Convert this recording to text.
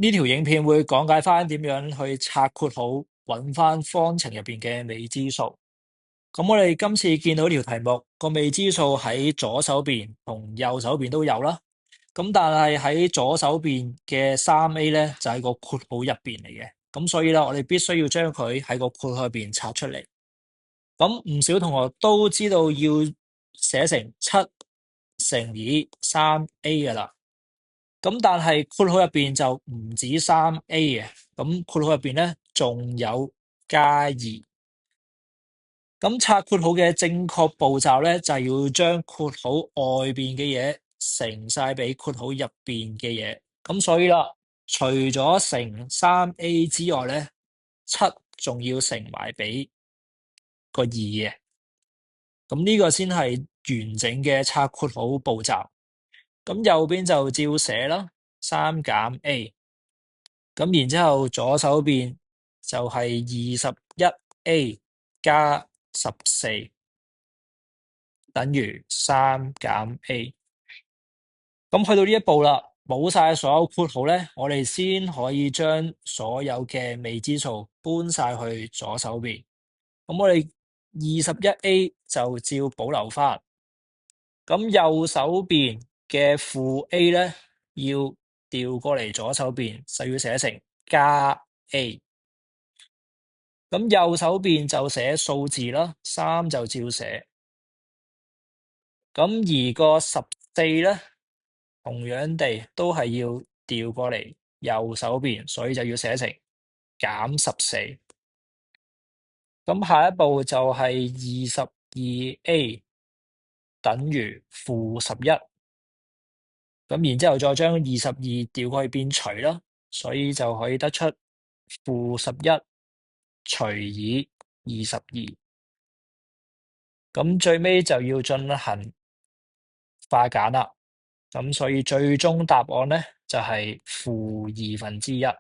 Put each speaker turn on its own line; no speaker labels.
呢條影片會講解翻點樣去拆括號，揾翻方程入邊嘅未知數。咁我哋今次見到條題目個未知數喺左手邊同右手邊都有啦。咁但係喺左手邊嘅 3A 咧就喺個括號入邊嚟嘅。咁所以咧我哋必須要將佢喺個括號入邊拆出嚟。咁唔少同學都知道要寫成7乘以 3A 噶啦。咁但係括號入邊就唔止 3A 嘅，咁括號入邊咧仲有加2。咁拆括號嘅正確步驟咧，就係要將括號外邊嘅嘢乘晒俾括號入邊嘅嘢。咁所以啦，除咗乘 3A 之外咧，7仲要乘埋俾個2嘅。咁呢個先係完整嘅拆括號步驟。咁右邊就照寫啦，3減 A。咁然之後左手邊就係 21A 加14等於3減 A。咁去到呢一步啦，冇晒所有括號咧，我哋先可以將所有嘅未知數搬晒去左手邊。咁我哋 21A 就照保留翻。咁右手邊嘅負 A 咧，要調過嚟左手邊，就要寫成加 A。咁右手邊就寫數字啦，3就照寫。咁而個14咧，同樣地都係要調過嚟右手邊，所以就要寫成減14。咁下一步就係 22A 等於負11。咁然之後再將22調過去變除啦，所以就可以得出負11除以22。咁最尾就要進行化簡啦。咁所以最終答案咧就係負1/2。